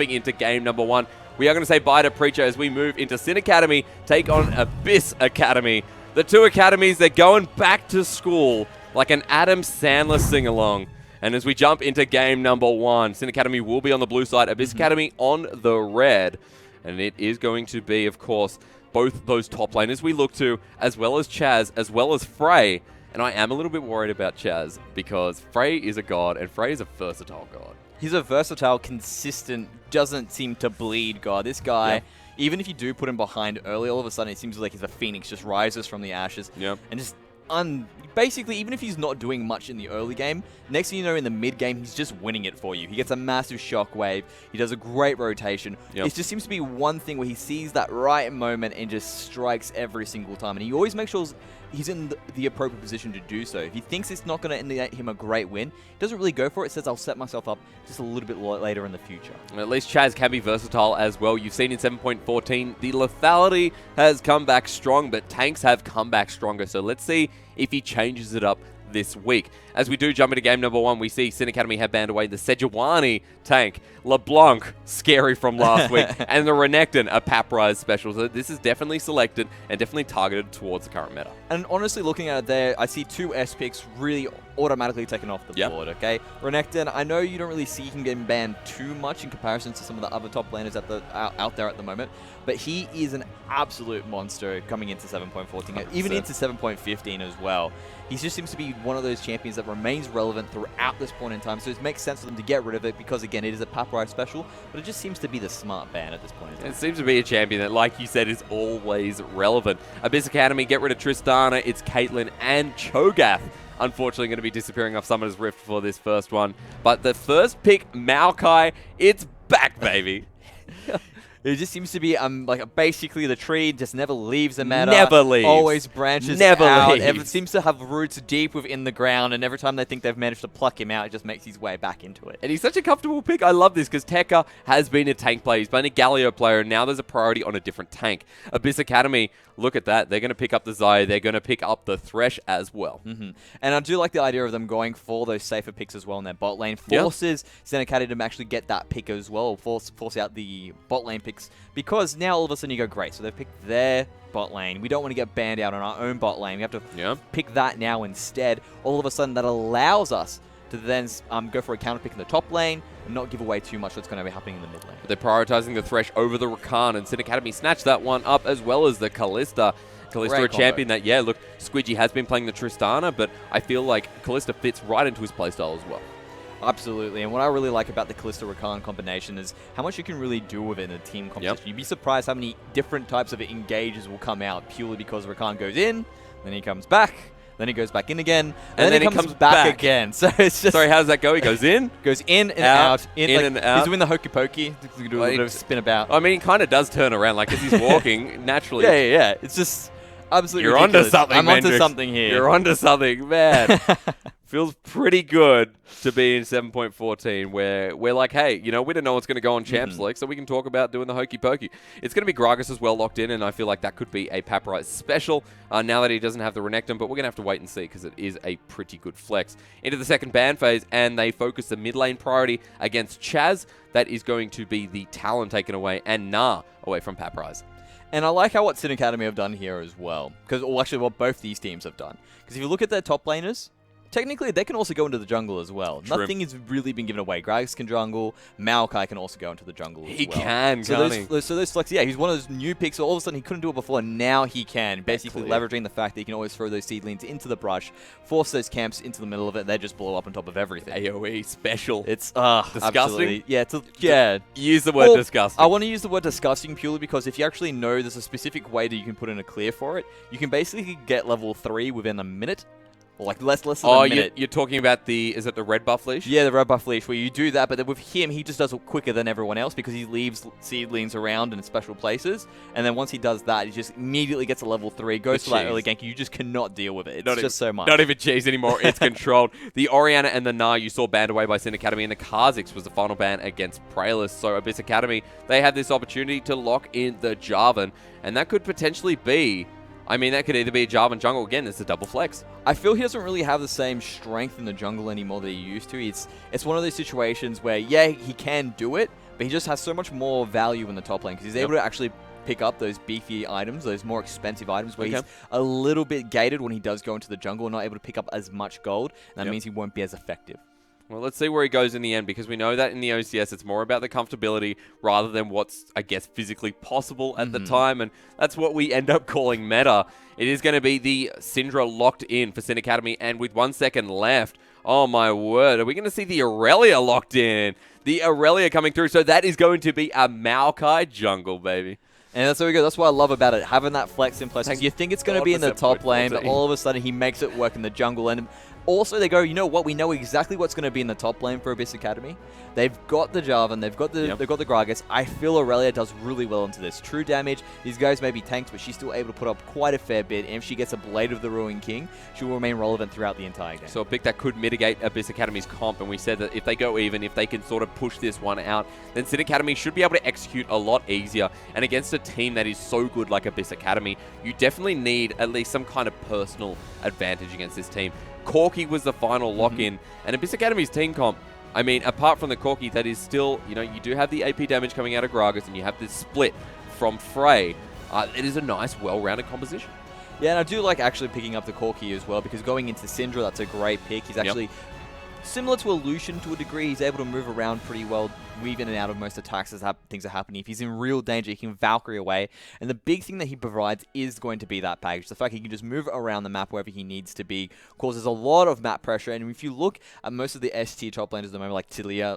jumping into game number 1. We are going to say bye to Preacher as we move into Sin Academy, take on Abyss Academy. The two academies, they're going back to school like an Adam Sandler sing-along. And as we jump into game number 1, Sin Academy will be on the blue side, Abyss Academy on the red. And it is going to be, of course, both those top laners we look to, as well as Chaz, as well as Frey. And I am a little bit worried about Chaz, because Frey is a god, and Frey is a versatile god. He's a versatile, consistent, doesn't seem to bleed god. This guy, even if you do put him behind early, all of a sudden it seems like he's a phoenix, just rises from the ashes. And just basically, even if he's not doing much in the early game, next thing you know, in the mid game, he's just winning it for you. He gets a massive shockwave. He does a great rotation. It just seems to be one thing where he sees that right moment and just strikes every single time. And he always makes sure he's in the appropriate position to do so. If he thinks it's not going to end him a great win, he doesn't really go for it. Says, I'll set myself up just a little bit later in the future. At least Chaz can be versatile as well. You've seen in 7.14, the lethality has come back strong, but tanks have come back stronger. So let's see if he changes it up this week. As we do jump into game number 1, we see Sin Academy have banned away the Sejuani tank, LeBlanc, scary from last week, and the Renekton, a Paprise special. So this is definitely selected and definitely targeted towards the current meta. And honestly, looking at it there, I see 2 S picks really automatically taken off the board, okay? Renekton, I know you don't really see him getting banned too much in comparison to some of the other top laners out there at the moment, but he is an absolute monster coming into 7.14, even into 7.15 as well. He just seems to be one of those champions that remains relevant throughout this point in time, so it makes sense for them to get rid of it because, again, it is a Papyrite special, but it just seems to be the smart ban at this point in time. It seems to be a champion that, like you said, is always relevant. Abyss Academy, get rid of Tristana, it's Caitlyn and Cho'Gath. Unfortunately, going to be disappearing off Summoner's Rift for this first one. But the first pick, Maokai, it's back, baby. It just seems to be like basically the tree just never leaves the meta. Never leaves. Always branches never out. Leaves. It seems to have roots deep within the ground, and every time they think they've managed to pluck him out, it just makes his way back into it. And he's such a comfortable pick. I love this because Tekka has been a tank player. He's been a Galio player, and now there's a priority on a different tank. Abyss Academy, look at that. They're going to pick up the Xayah. They're going to pick up the Thresh as well. And I do like the idea of them going for those safer picks as well in their bot lane. Forces Sin Academy to actually get that pick as well, force out the bot lane picks, because now all of a sudden you go, great, so they've picked their bot lane. We don't want to get banned out on our own bot lane. We have to pick that now instead. All of a sudden that allows us to then go for a counter pick in the top lane and not give away too much what's going to be happening in the mid lane. They're prioritizing the Thresh over the Rakan, and Sin Academy snatched that one up, as well as the Kalista. Kalista, a champion that, look, Squidgy has been playing the Tristana, but I feel like Kalista fits right into his playstyle as well. Absolutely, and what I really like about the Kalista-Rakan combination is how much you can really do with it in a team competition. You'd be surprised how many different types of engages will come out purely because Rakan goes in, then he comes back, then he goes back in again, and then he comes back again. So it's just... Sorry, how does that go? He goes in? Goes in and out. In and out. He's doing the hokey pokey. He's doing a bit of spin about. I mean, he kind of does turn around, like as he's walking, naturally. Yeah. It's just absolutely You're ridiculous. onto something, I'm onto Mendrix. something here. You're onto something, man. Feels pretty good to be in 7.14 where we're like, hey, we don't know what's going to go on Champ Select, so we can talk about doing the hokey pokey. It's going to be Gragas as well locked in, and I feel like that could be a Papyrite special now that he doesn't have the Renekton, but we're going to have to wait and see because it is a pretty good flex. Into the second ban phase, and they focus the mid lane priority against Chaz. That is going to be the Talon taken away, and Nah away from Papyrite. And I like how what Sin Academy have done here as well, because actually what both these teams have done. Because if you look at their top laners, technically, they can also go into the jungle as well. True. Nothing has really been given away. Gragas can jungle. Maokai can also go into the jungle as well. He can, so those flex, he's one of those new picks. So all of a sudden, he couldn't do it before, and now he can. Basically leveraging the fact that he can always throw those seedlings into the brush, force those camps into the middle of it, they just blow up on top of everything. AoE special. It's disgusting. Absolutely. Yeah, Use the word disgusting. I want to use the word disgusting purely because if you actually know there's a specific way that you can put in a clear for it, you can basically get level 3 within a minute. Or like less than a minute. You're talking about is it the red buff leash? Yeah, the red buff leash, where you do that, but then with him, he just does it quicker than everyone else because he leaves seedlings around in special places, and then once he does that, he just immediately gets a level 3, goes for that early gank. You just cannot deal with it. It's just so much. Not even cheese anymore. It's controlled. The Orianna and the Nah you saw banned away by Sin Academy, and the Kha'Zix was the final ban against Praelis. So Abyss Academy, they had this opportunity to lock in the Jarvan, and that could potentially be... that could either be a Jarvan jungle. Again, it's a double flex. I feel he doesn't really have the same strength in the jungle anymore that he used to. It's one of those situations where, he can do it, but but he just has so much more value in the top lane because he's able to actually pick up those beefy items, those more expensive items where he's a little bit gated when he does go into the jungle and not able to pick up as much gold. And that means he won't be as effective. Well, let's see where he goes in the end, because we know that in the OCS, it's more about the comfortability rather than what's, I guess, physically possible at the time, and that's what we end up calling meta. It is going to be the Syndra locked in for Sin Academy, and with 1 second left, oh my word, are we going to see the Aurelia locked in? The Aurelia coming through, so that is going to be a Maokai jungle, baby. And that's where we go. That's what I love about it, having that flex in place. You think it's going to be in the top lane, but all of a sudden he makes it work in the jungle. And also they go, you know what? We know exactly what's going to be in the top lane for Abyss Academy. They've got the Jarvan, they've got the Gragas. I feel Aurelia does really well into this. True damage. These guys may be tanks, but she's still able to put up quite a fair bit. And if she gets a Blade of the Ruined King, she will remain relevant throughout the entire game. So a pick that could mitigate Abyss Academy's comp, and we said that if they go even, if they can sort of push this one out, then Sin Academy should be able to execute a lot easier. And against a team that is so good like Abyss Academy, you definitely need at least some kind of personal advantage against this team. Corki was the final lock-in, and Abyss Academy's team comp, I mean, apart from the Corki, that is still, you know, you do have the AP damage coming out of Gragas, and you have this split from Frey. It is a nice, well-rounded composition. Yeah, and I do like actually picking up the Corki as well, because going into Syndra, that's a great pick. He's actually similar to a Lucian to a degree. He's able to move around pretty well, weave in and out of most attacks as things are happening. If he's in real danger, he can Valkyrie away. And the big thing that he provides is going to be that package. The fact he can just move around the map wherever he needs to be causes a lot of map pressure. And if you look at most of the S-tier top laners at the moment, like Talia,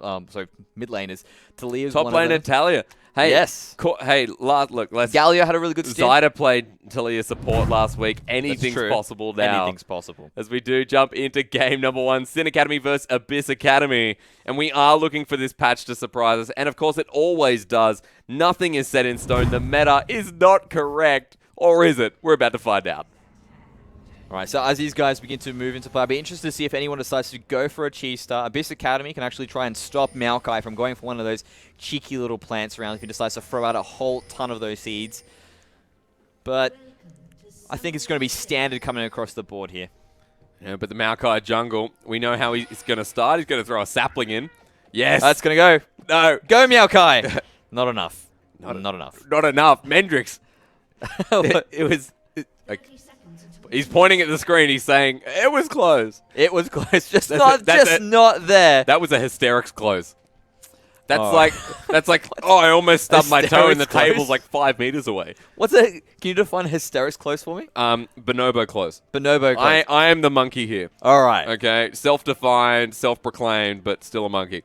mid laners, Talia's top laner Talia. Hey, yes. Hey, look, Galio had a really good stint. Zyda played Talia support last week. Anything's possible now. Anything's possible. As we do jump into game number 1, Sin Academy versus Abyss Academy. And we are looking for this patch to surprise us. And of course, it always does. Nothing is set in stone. The meta is not correct. Or is it? We're about to find out. All right, so as these guys begin to move into play, I'll be interested to see if anyone decides to go for a cheese star. Abyss Academy can actually try and stop Maokai from going for one of those cheeky little plants around if he decides to throw out a whole ton of those seeds. But I think it's going to be standard coming across the board here. Yeah, but the Maokai jungle, we know how he's going to start. He's going to throw a sapling in. Yes. That's going to go. No. Go, Maokai. Not enough. Not enough. Not enough. Mendrix. He's pointing at the screen. He's saying, it was close. It was close. Just not there. That was a hysterics close. That's like, oh, I almost stubbed my toe and the table's like 5 meters away. What's that? Can you define hysterics close for me? Bonobo close. Bonobo close. I am the monkey here. All right. Okay. Self-defined, self-proclaimed, but still a monkey.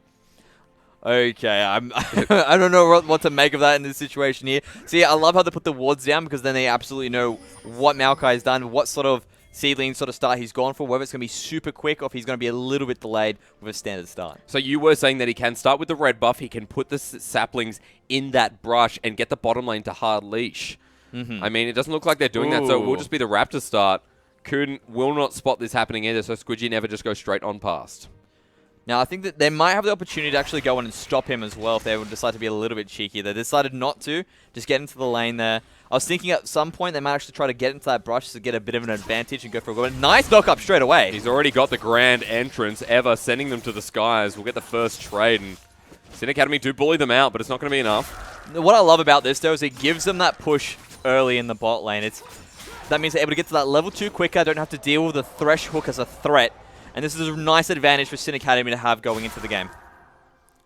Okay, I don't know what to make of that in this situation here. See, I love how they put the wards down because then they absolutely know what Maokai has done, what sort of seedling sort of start he's gone for, whether it's going to be super quick or if he's going to be a little bit delayed with a standard start. So you were saying that he can start with the red buff, he can put the saplings in that brush and get the bottom lane to hard leash. I mean, it doesn't look like they're doing that, so it will just be the Raptor start. Will not spot this happening either, so Squidgy never just goes straight on past. Now, I think that they might have the opportunity to actually go in and stop him as well if they would decide to be a little bit cheeky. They decided not to, just get into the lane there. I was thinking at some point they might actually try to get into that brush to get a bit of an advantage and go for a good. Nice knock up straight away. He's already got the grand entrance ever, sending them to the skies. We'll get the first trade, and Sin Academy do bully them out, but it's not going to be enough. What I love about this, though, is it gives them that push early in the bot lane. That means they're able to get to that level 2 quicker, don't have to deal with the Thresh hook as a threat. And this is a nice advantage for Sin Academy to have going into the game.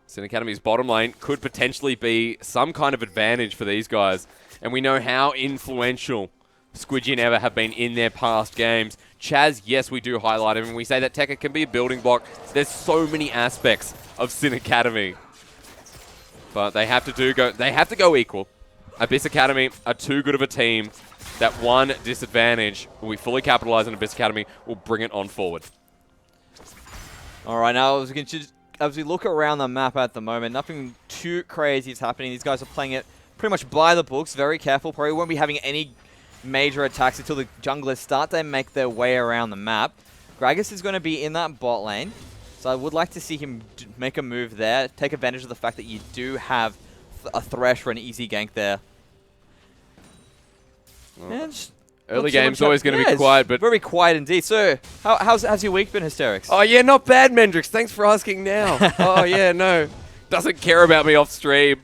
Sin Academy's bottom lane could potentially be some kind of advantage for these guys. And we know how influential Squidgy and Ever have been in their past games. Chaz, yes, we do highlight him, and we say that Tekka can be a building block. There's so many aspects of Sin Academy. But they have to go equal. Abyss Academy are too good of a team that one disadvantage, will we fully capitalize on Abyss Academy, will bring it on forward. All right, now as we look around the map at the moment, nothing too crazy is happening. These guys are playing it pretty much by the books, very careful. Probably won't be having any major attacks until the junglers start to make their way around the map. Gragas is going to be in that bot lane, so I would like to see him make a move there, take advantage of the fact that you do have a Thresh for an easy gank there. Early game's always going to be quiet, but... Very quiet indeed. So, how's your week been, Hysterics? Oh, yeah, not bad, Mendrix. Thanks for asking now. Oh, yeah, no. Doesn't care about me off stream.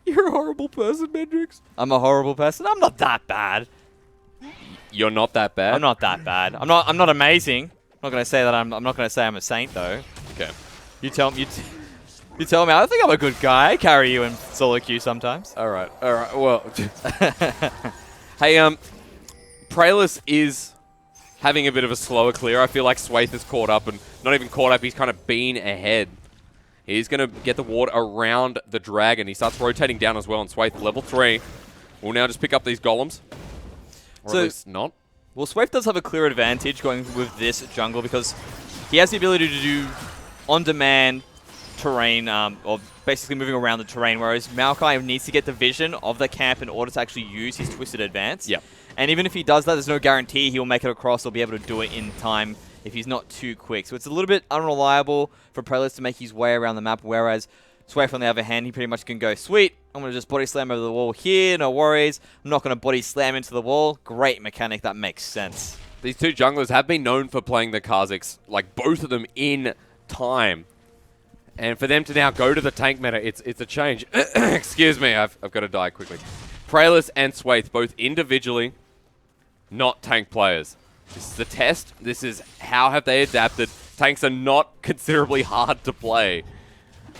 You're a horrible person, Mendrix. I'm a horrible person. I'm not that bad. You're not that bad? I'm not that bad. I'm not amazing. I'm not gonna say that I'm not gonna say I'm a saint though. Okay. You tell me. You tell me. I think I'm a good guy. I carry you in solo queue sometimes. All right. Well, hey, Pralis is having a bit of a slower clear. I feel like Swaith is caught up, and not even caught up. He's kind of been ahead. He's going to get the ward around the dragon. He starts rotating down as well, and Swaith, level 3, will now just pick up these golems. Or at least not. Well, Swaith does have a clear advantage going with this jungle because he has the ability to do on-demand terrain, or basically moving around the terrain, whereas Maokai needs to get the vision of the camp in order to actually use his Twisted Advance. Yeah. And even if he does that, there's no guarantee he'll make it across or be able to do it in time if he's not too quick. So it's a little bit unreliable for Pralis to make his way around the map, whereas Swaith, on the other hand, he pretty much can go, sweet, I'm going to just body slam over the wall here, no worries. I'm not going to body slam into the wall. Great mechanic, that makes sense. These two junglers have been known for playing the Kha'Zix, like both of them in time. And for them to now go to the tank meta, it's a change. Excuse me, I've got to die quickly. Pralis and Swaith, both individually, not tank players. This is the test. This is how have they adapted. Tanks are not considerably hard to play.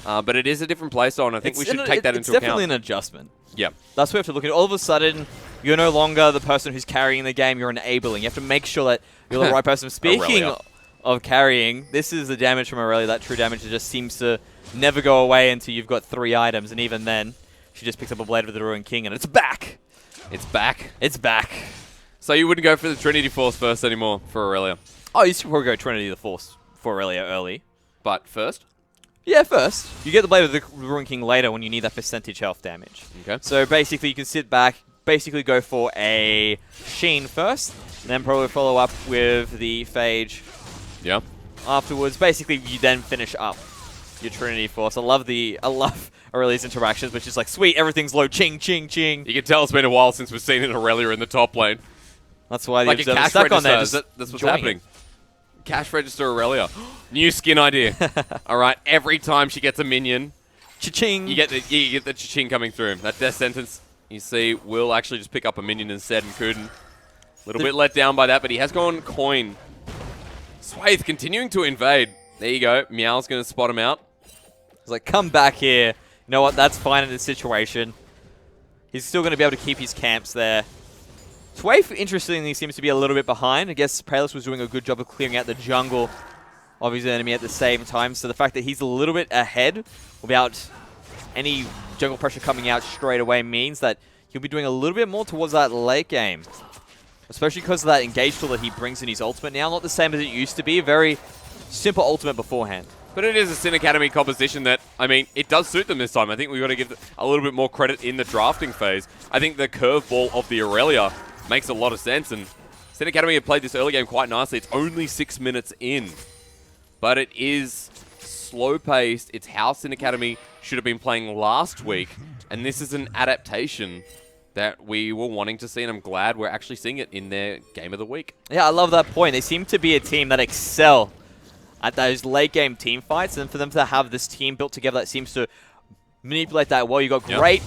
But it is a different playstyle, and I think we should take that into account. It's definitely an adjustment. Yeah. That's what we have to look at. All of a sudden, you're no longer the person who's carrying the game, you're enabling. You have to make sure that you're the right person. Speaking of carrying, this is the damage from Aurelia, that true damage that just seems to never go away until you've got 3 items, and even then, she just picks up a Blade of the Ruined King, and it's back! It's back? It's back. So you wouldn't go for the Trinity Force first anymore for Aurelia? Oh, you should probably go Trinity the Force for Aurelia early. But first? Yeah, first. You get the Blade of the Ruined King later when you need that percentage health damage. Okay. So basically, you can sit back, basically go for a Sheen first, and then probably follow up with the Phage. Yeah. Afterwards, basically, you then finish up your Trinity Force. I love Aurelia's interactions, which is like, sweet, everything's low, ching, ching, ching. You can tell it's been a while since we've seen an Aurelia in the top lane. That's why the like observer's stuck on there. That's what's happening. Cash register Aurelia. New skin idea. All right, every time she gets a minion, cha-ching. You get the cha-ching coming through. That death sentence, you see, will actually just pick up a minion instead and couldn't. A little bit let down by that, but he has gone coin. Swaith continuing to invade. There you go. Meow's going to spot him out. He's like, come back here. You know what? That's fine in this situation. He's still going to be able to keep his camps there. Swaith, interestingly, seems to be a little bit behind. I guess Pralis was doing a good job of clearing out the jungle of his enemy at the same time. So the fact that he's a little bit ahead without any jungle pressure coming out straight away means that he'll be doing a little bit more towards that late game. Especially because of that engage tool that he brings in his ultimate now. Not the same as it used to be. A very simple ultimate beforehand. But it is a Sin Academy composition that, I mean, it does suit them this time. I think we've got to give a little bit more credit in the drafting phase. I think the curveball of the Aurelia makes a lot of sense, and Sin Academy have played this early game quite nicely. It's only 6 minutes in, but it is slow-paced. It's how Sin Academy should have been playing last week, and this is an adaptation that we were wanting to see, and I'm glad we're actually seeing it in their game of the week. Yeah, I love that point. They seem to be a team that excel at those late-game team fights, and for them to have this team built together that seems to manipulate that well. You've got great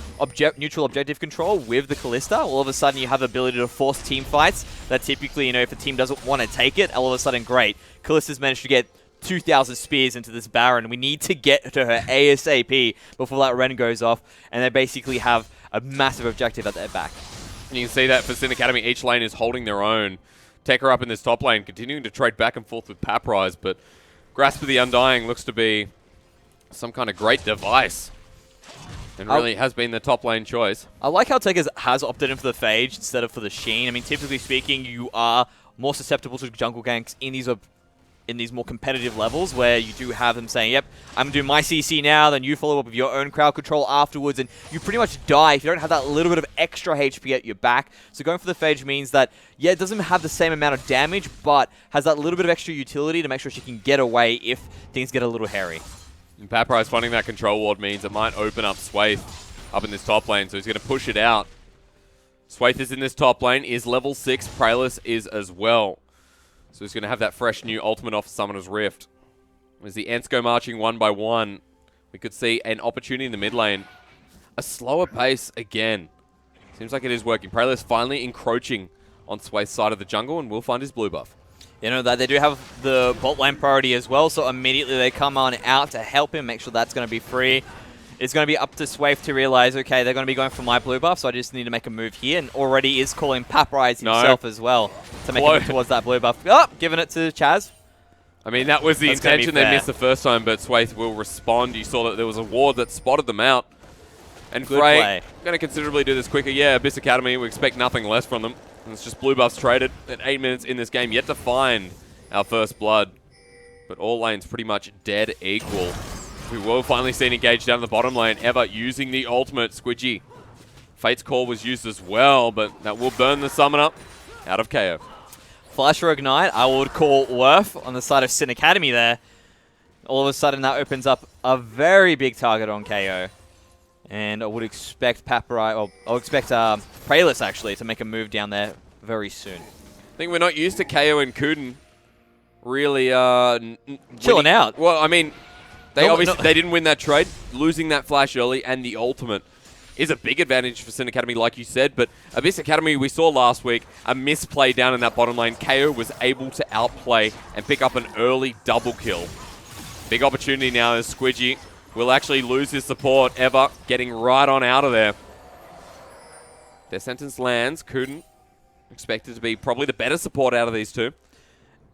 neutral objective control with the Callista. All of a sudden, you have the ability to force team fights that typically, you know, if a team doesn't want to take it, all of a sudden, great. Callista's managed to get 2,000 spears into this Baron. We need to get to her ASAP before that Ren goes off, and they basically have a massive objective at their back. And you can see that for Sin Academy, each lane is holding their own. Tekka up in this top lane, continuing to trade back and forth with Paprise, but Grasp of the Undying looks to be some kind of great device. And really has been the top lane choice. I like how Tekka has opted in for the Phage instead of for the Sheen. I mean, typically speaking, you are more susceptible to jungle ganks in these more competitive levels where you do have them saying, yep, I'm going to do my CC now, then you follow up with your own crowd control afterwards, and you pretty much die if you don't have that little bit of extra HP at your back. So going for the Phage means that, yeah, it doesn't have the same amount of damage, but has that little bit of extra utility to make sure she can get away if things get a little hairy. And Paprise finding that control ward means it might open up Swaith up in this top lane, so he's going to push it out. Swaith is in this top lane, is level 6, Pralis is as well. So he's going to have that fresh new ultimate off Summoner's Rift. As the Ents go marching one by one, we could see an opportunity in the mid lane. A slower pace again. Seems like it is working. Prayless finally encroaching on Sway's side of the jungle and will find his blue buff. You know that they do have the bot lane priority as well, so immediately they come on out to help him, make sure that's going to be free. It's going to be up to Swaif to realize, okay, they're going to be going for my blue buff, so I just need to make a move here, and already is calling Paprise himself as well to make a move towards that blue buff. Oh, giving it to Chaz. I mean, that was the intention. They missed the first time, but Swaith will respond. You saw that there was a ward that spotted them out. And Frey going to considerably do this quicker. Yeah, Abyss Academy, we expect nothing less from them. And it's just blue buffs traded at 8 minutes in this game. Yet to find our first blood. But all lanes pretty much dead equal. We will finally see an engage down the bottom lane. Ever using the ultimate. Squidgy. Fate's Call was used as well, but that will burn the summoner out of KO. Flash or Ignite, I would call Worth on the side of Sin Academy there. All of a sudden, that opens up a very big target on KO. And I would expect I'll expect Prayless, actually, to make a move down there very soon. I think we're not used to KO and Kuden really chilling out. Well, I mean, they didn't win that trade. Losing that flash early and the ultimate is a big advantage for Sin Academy, like you said. But Abyss Academy, we saw last week, a misplay down in that bottom lane. KO was able to outplay and pick up an early double kill. Big opportunity now as Squidgy will actually lose his support. Ever getting right on out of there. Their sentence lands. Kuden expected to be probably the better support out of these two.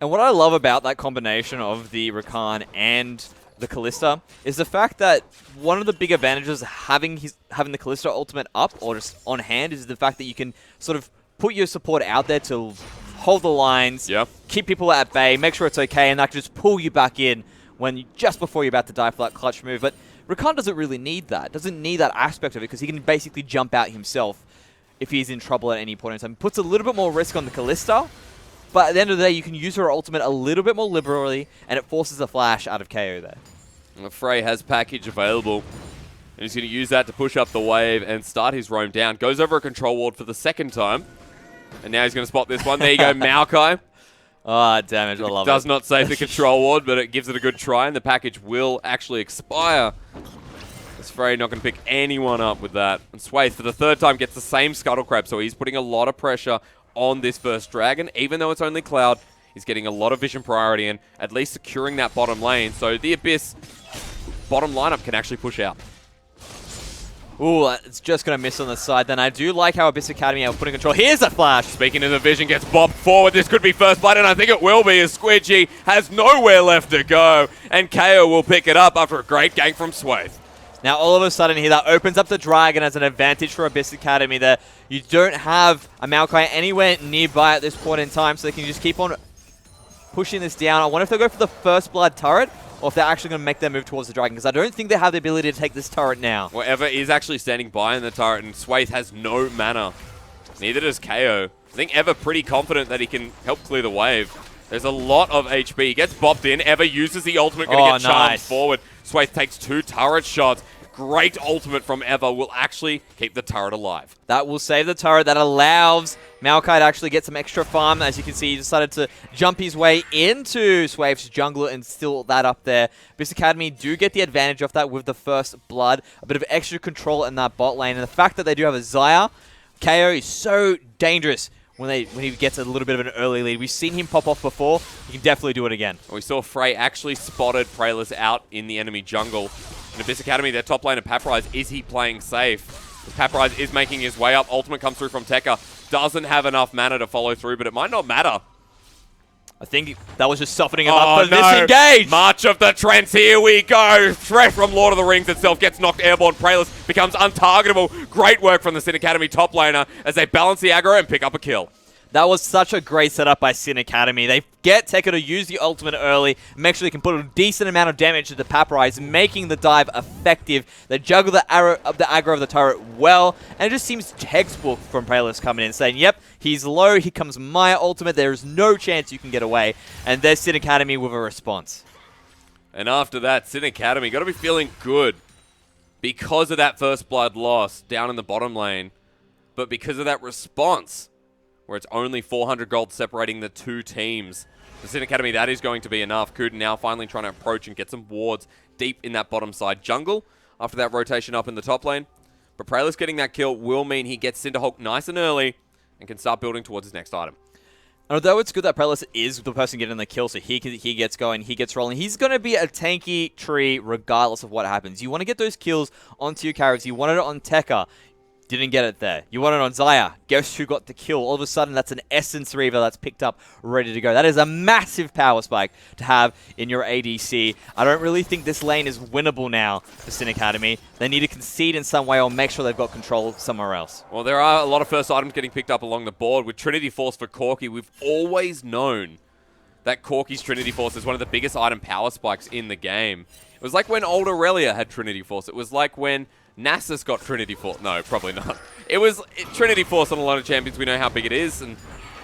And what I love about that combination of the Rakan and the Kalista is the fact that one of the big advantages of having the Kalista ultimate up or just on hand is the fact that you can sort of put your support out there to hold the lines, keep people at bay, make sure it's okay, and that can just pull you back in just before you're about to die for that clutch move. But Rakan doesn't really need that. Doesn't need that aspect of it because he can basically jump out himself if he's in trouble at any point in time. Puts a little bit more risk on the Kalista, but at the end of the day, you can use her ultimate a little bit more liberally, and it forces a flash out of KO there. And Frey has package available, and he's going to use that to push up the wave and start his roam down. Goes over a control ward for the second time, and now he's going to spot this one. There you go, Maokai. Ah, damage, I love it. Does not save the control ward, but it gives it a good try, and the package will actually expire. As Frey not going to pick anyone up with that. And Swaith, for the third time, gets the same Scuttle Crab, so he's putting a lot of pressure on this first Dragon. Even though it's only Cloud, he's getting a lot of vision priority and at least securing that bottom lane. So the Abyss bottom lineup can actually push out. Ooh, it's just going to miss on the side. Then I do like how Abyss Academy are putting control. Here's a flash. Speaking of the vision, gets bobbed forward. This could be first blood, and I think it will be as Squidgy has nowhere left to go. And KO will pick it up after a great gank from Swaith. Now, all of a sudden here, that opens up the Dragon as an advantage for Abyss Academy there. You don't have a Maokai anywhere nearby at this point in time, so they can just keep on pushing this down. I wonder if they'll go for the first blood turret, or if they're actually going to make their move towards the Dragon, because I don't think they have the ability to take this turret now. Well, Ever is actually standing by in the turret, and Swaith has no mana. Neither does KO. I think Ever pretty confident that he can help clear the wave. There's a lot of HP. He gets bopped in. Ever uses the ultimate, going to get charmed forward. Swaith takes 2 turret shots. Great ultimate from Ever will actually keep the turret alive. That will save the turret. That allows Maokai to actually get some extra farm. As you can see, he decided to jump his way into Swaif's jungle and steal that up there. Abyss Academy do get the advantage of that with the first blood. A bit of extra control in that bot lane. And the fact that they do have a Xayah, KO is so dangerous when he gets a little bit of an early lead. We've seen him pop off before. He can definitely do it again. We saw Frey actually spotted Prayless out in the enemy jungle. In Abyss Academy, their top laner, Paprise, is he playing safe? Paprise is making his way up. Ultimate comes through from Tekka. Doesn't have enough mana to follow through, but it might not matter. I think that was just softening him up for this engage. March of the Trents, here we go. Threat from Lord of the Rings itself gets knocked airborne. Prayless becomes untargetable. Great work from the Sin Academy top laner as they balance the aggro and pick up a kill. That was such a great setup by Sin Academy. They get Tekka to use the ultimate early, make sure they can put a decent amount of damage to the Paprise, making the dive effective. They juggle the aggro of the turret well, and it just seems textbook from Prayless coming in, saying, yep, he's low, here comes my ultimate, there is no chance you can get away. And there's Sin Academy with a response. And after that, Sin Academy got to be feeling good because of that first blood loss down in the bottom lane, but because of that response, where it's only 400 gold separating the two teams. The Sin Academy, that is going to be enough. Kuden now finally trying to approach and get some wards deep in that bottom side jungle after that rotation up in the top lane. But Praelis getting that kill will mean he gets Cinderhulk nice and early and can start building towards his next item. Although it's good that Praelis is the person getting the kill, so he gets going, he gets rolling. He's going to be a tanky tree regardless of what happens. You want to get those kills onto your carrots. You wanted it on Tekka. Didn't get it there. You want it on Xayah. Guess who got the kill? All of a sudden, that's an Essence Reaver that's picked up, ready to go. That is a massive power spike to have in your ADC. I don't really think this lane is winnable now for Sin Academy. They need to concede in some way or make sure they've got control somewhere else. Well, there are a lot of first items getting picked up along the board. With Trinity Force for Corki, we've always known that Corki's Trinity Force is one of the biggest item power spikes in the game. It was like when old Aurelia had Trinity Force. It was like when Nasus got Trinity Force. No, probably not. It was Trinity Force on a lot of champions. We know how big it is. And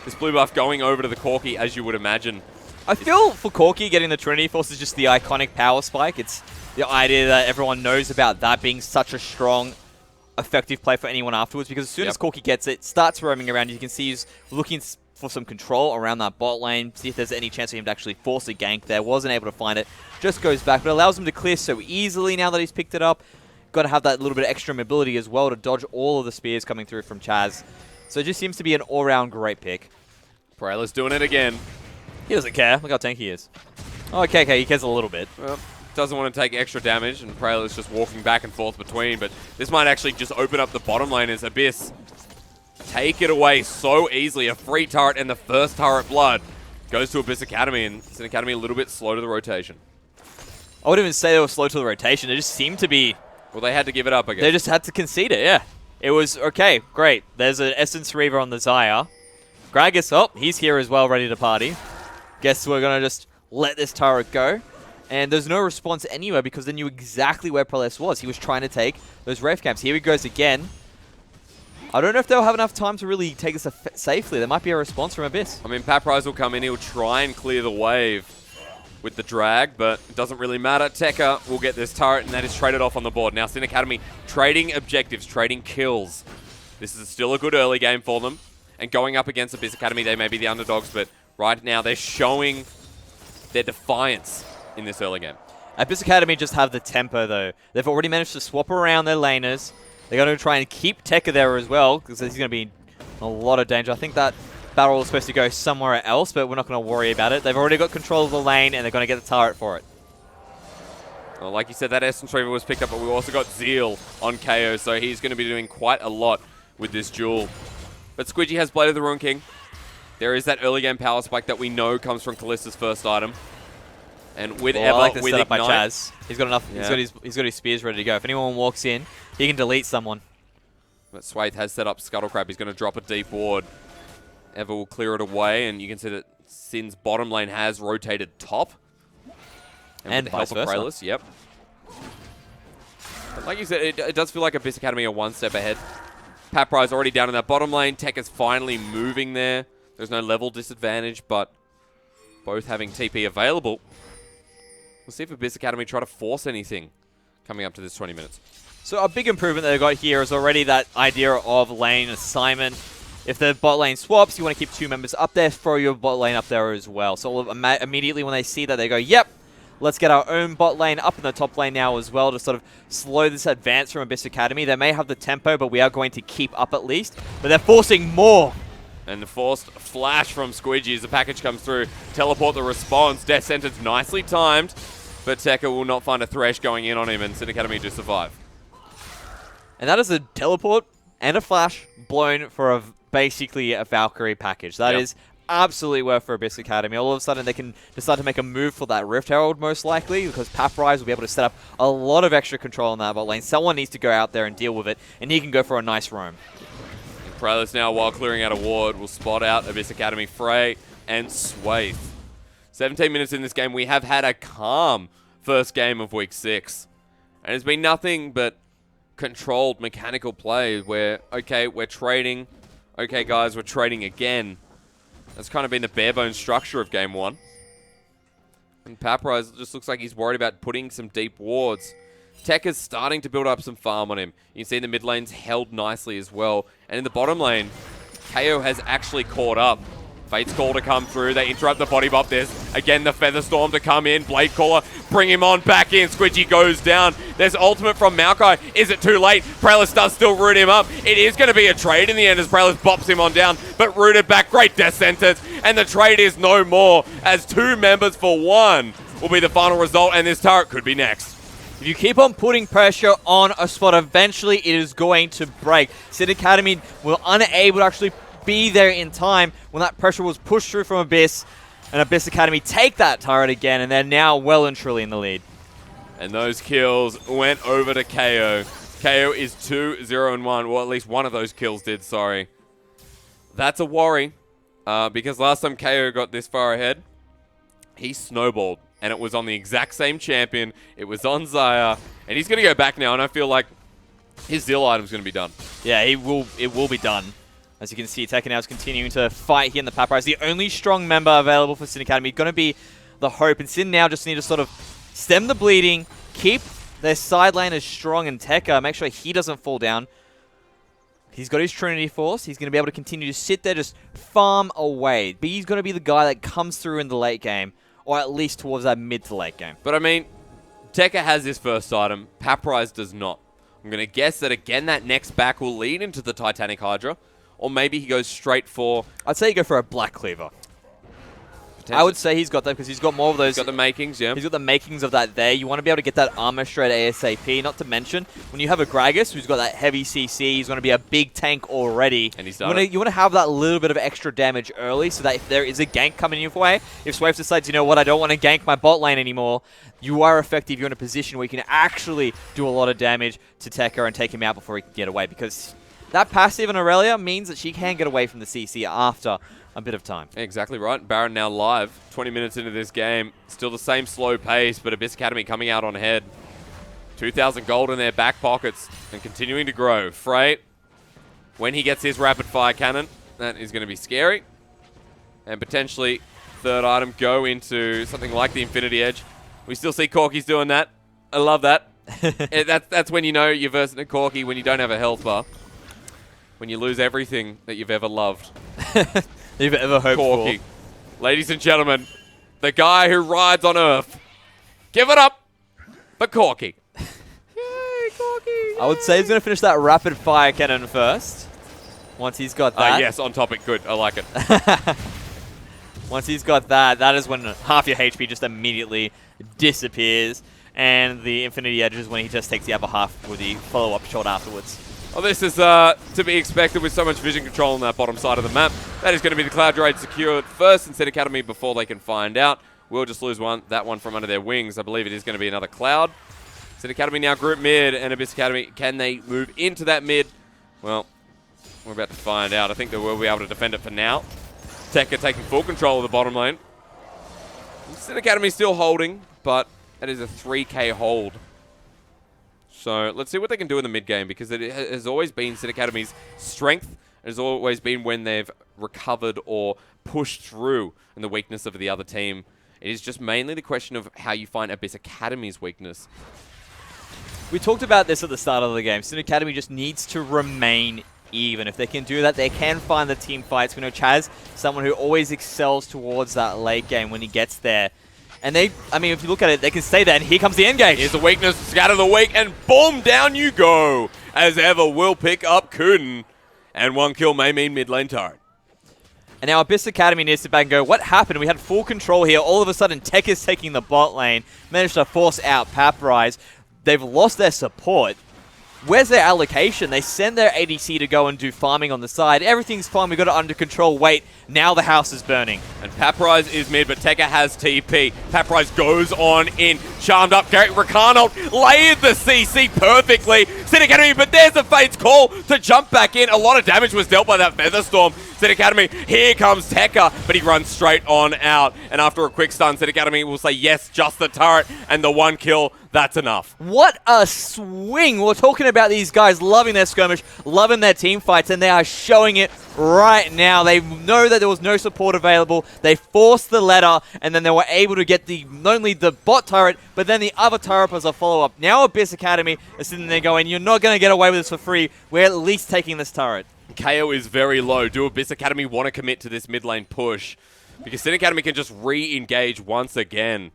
this blue buff going over to the Corki, as you would imagine. I feel for Corki, getting the Trinity Force is just the iconic power spike. It's the idea that everyone knows about that being such a strong, effective play for anyone afterwards. Because as soon as Corki gets it, starts roaming around, you can see he's looking for some control around that bot lane, see if there's any chance for him to actually force a gank there. Wasn't able to find it. Just goes back, but allows him to clear so easily now that he's picked it up. Got to have that little bit of extra mobility as well to dodge all of the spears coming through from Chaz. So it just seems to be an all-round great pick. Praelis doing it again. He doesn't care. Look how tanky he is. Oh, okay, he cares a little bit. Well, doesn't want to take extra damage, and Praelis just walking back and forth between, but this might actually just open up the bottom lane as Abyss take it away so easily. A free turret and the first turret blood goes to Abyss Academy, and Sin Academy a little bit slow to the rotation. I wouldn't even say they were slow to the rotation. They just seemed to be... Well, they had to give it up, I guess. They just had to concede it, yeah. It was, okay, great. There's an Essence Reaver on the Xayah. Gragas, oh, he's here as well, ready to party. Guess we're going to just let this turret go. And there's no response anywhere because they knew exactly where Praelis was. He was trying to take those Wraith camps. Here he goes again. I don't know if they'll have enough time to really take this safely. There might be a response from Abyss. I mean, Paprise will come in. He'll try and clear the wave with the drag, but it doesn't really matter. Tekka will get this turret, and that is traded off on the board. Now, Sin Academy trading objectives, trading kills. This is still a good early game for them. And going up against Abyss Academy, they may be the underdogs, but right now they're showing their defiance in this early game. Abyss Academy just have the tempo, though. They've already managed to swap around their laners. They're going to try and keep Tekka there as well, because he's going to be in a lot of danger. I think that barrel is supposed to go somewhere else, but we're not going to worry about it. They've already got control of the lane, and they're going to get the turret for it. Well, like you said, that Essence Reaver was picked up, but we also got Zeal on KO, so he's going to be doing quite a lot with this duel. But Squidgy has Blade of the Ruin King. There is that early game power spike that we know comes from Callista's first item. And with I like this with setup Ignite, by Chaz. He's got enough. Yeah. He's got his spears ready to go. If anyone walks in, he can delete someone. But Swaith has set up Scuttlecrab. He's going to drop a deep ward. Ever will clear it away, and you can see that Sin's bottom lane has rotated top. And with the help of Praelis, yep. But like you said, it does feel like Abyss Academy are one step ahead. Paprise already down in that bottom lane. Tekka's finally moving there. There's no level disadvantage, but both having TP available. We'll see if Abyss Academy try to force anything coming up to this 20 minutes. So a big improvement that they've got here is already that idea of lane assignment. If the bot lane swaps, you want to keep two members up there, throw your bot lane up there as well. So immediately when they see that, they go, yep, let's get our own bot lane up in the top lane now as well to sort of slow this advance from Abyss Academy. They may have the tempo, but we are going to keep up at least. But they're forcing more. And the forced flash from Squidgy as the package comes through. Teleport the response. Death sentence nicely timed. But Tekka will not find a Thresh going in on him, and Sin Academy do survive. And that is a teleport and a flash blown for basically a Valkyrie package. That is absolutely worth for Abyss Academy. All of a sudden, they can decide to make a move for that Rift Herald, most likely, because Paprise will be able to set up a lot of extra control in that bot lane. Someone needs to go out there and deal with it, and he can go for a nice roam. Praelis now, while clearing out a ward, will spot out Abyss Academy, Frey, and Swaith. 17 minutes in this game, we have had a calm first game of Week 6. And it's been nothing but controlled mechanical play where, okay, we're trading. Okay, guys, we're trading again. That's kind of been the bare bones structure of Game 1. And Paprise just looks like he's worried about putting some deep wards. Tekka's starting to build up some farm on him. You can see the mid lane's held nicely as well. And in the bottom lane, KO has actually caught up Fate's Call to come through. They interrupt the body bop. There's, again, the Feather Storm to come in. Blade Caller, bring him on back in. Squidgy goes down. There's ultimate from Maokai. Is it too late? Prellis does still root him up. It is going to be a trade in the end as Prellis bops him on down, but rooted back. Great death sentence. And the trade is no more as 2 members for 1 will be the final result, and this turret could be next. If you keep on putting pressure on a spot, eventually it is going to break. Sid Academy were unable to actually be there in time when that pressure was pushed through from Abyss, and Abyss Academy take that turret again, and they're now well and truly in the lead. And those kills went over to KO. KO is 2-0-1, well, at least one of those kills did, sorry. That's a worry, because last time KO got this far ahead, he snowballed, and it was on the exact same champion. It was on Xayah, and he's going to go back now, and I feel like his Zeal item's going to be done. Yeah, it will be done. As you can see, Tekken now is continuing to fight here in the Papyrus. The only strong member available for Sin Academy going to be the Hope. And Sin now just need to sort of stem the bleeding, keep their side lane as strong, and Tekka, make sure he doesn't fall down. He's got his Trinity Force. He's going to be able to continue to sit there, just farm away. But he's going to be the guy that comes through in the late game, or at least towards that mid to late game. But I mean, Tekka has his first item. Papyrus does not. I'm going to guess that, again, that next back will lead into the Titanic Hydra. Or maybe he goes straight for... I'd say you go for a Black Cleaver. I would say he's got that because he's got more of those. He's got the makings, yeah. He's got the makings of that there. You want to be able to get that armor straight ASAP. Not to mention, when you have a Gragas who's got that heavy CC, he's going to be a big tank already. And he's done it. You want to have that little bit of extra damage early so that if there is a gank coming your way, if Swaif decides, you know what, I don't want to gank my bot lane anymore, you are effective. You're in a position where you can actually do a lot of damage to Tekka and take him out before he can get away, because that passive on Aurelia means that she can get away from the CC after a bit of time. Exactly right. Baron now live, 20 minutes into this game. Still the same slow pace, but Abyss Academy coming out on ahead. 2,000 gold in their back pockets and continuing to grow. Frey, when he gets his rapid fire cannon, that is going to be scary. And potentially, third item, go into something like the Infinity Edge. We still see Corky's doing that. I love that. That's when you know you're versing a Corky, when you don't have a health bar. When you lose everything that you've ever loved. You've ever hoped Corky. for. Ladies and gentlemen, the guy who rides on Earth. Give it up for Corky. Yay, Corky! Yay. I would say he's going to finish that rapid fire cannon first. Once he's got that. Yes, on topic. Good. I like it. Once he's got that, that is when half your HP just immediately disappears. And the Infinity Edge is when he just takes the other half with the follow-up shot afterwards. Well, this is to be expected with so much vision control on that bottom side of the map. That is going to be the Cloud Raid secured first in Sid Academy before they can find out. We'll just lose that one from under their wings. I believe it is going to be another Cloud. Sid Academy now group mid, and Abyss Academy, can they move into that mid? Well, we're about to find out. I think they will be able to defend it for now. Tekka taking full control of the bottom lane. Sid Academy still holding, but that is a 3k hold. So let's see what they can do in the mid game, because it has always been Sid Academy's strength. It has always been when they've recovered or pushed through and the weakness of the other team. It is just mainly the question of how you find Abyss Academy's weakness. We talked about this at the start of the game. Sid Academy just needs to remain even. If they can do that, they can find the team fights. We know Chaz, someone who always excels towards that late game when he gets there. And they, I mean, if you look at it, they can stay there, and here comes the engage. Here's the weakness, scatter the weak, and boom, down you go. As ever, will pick up Kuden. And one kill may mean mid lane turret. And now Abyss Academy needs to back and go, what happened? We had full control here. All of a sudden, Tech is taking the bot lane, managed to force out Papyrus. They've lost their support. Where's their allocation? They send their ADC to go and do farming on the side. Everything's fine. We got it under control. Wait, now the house is burning. And Papyrus is mid, but Tekka has TP. Papyrus goes on in. Charmed up. Garrett Ricano layered the CC perfectly. Sid Academy, but there's a Fate's Call to jump back in. A lot of damage was dealt by that Feather Storm. Sid Academy, here comes Tekka, but he runs straight on out. And after a quick stun, Sid Academy will say, yes, just the turret and the one kill. That's enough. What a swing. We're talking about these guys loving their skirmish, loving their team fights, and they are showing it right now. They know that there was no support available. They forced the ladder, and then they were able to get not only the bot turret, but then the other turret as a follow-up. Now Abyss Academy is sitting there going, you're not going to get away with this for free. We're at least taking this turret. KO is very low. Do Abyss Academy want to commit to this mid lane push? Because Sin Academy can just re-engage once again.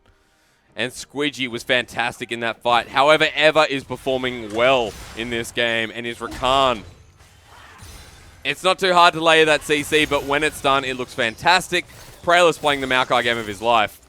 And Squidgy was fantastic in that fight. However, Eva is performing well in this game, and is Rakan. It's not too hard to layer that CC, but when it's done, it looks fantastic. Praelis playing the Maokai game of his life.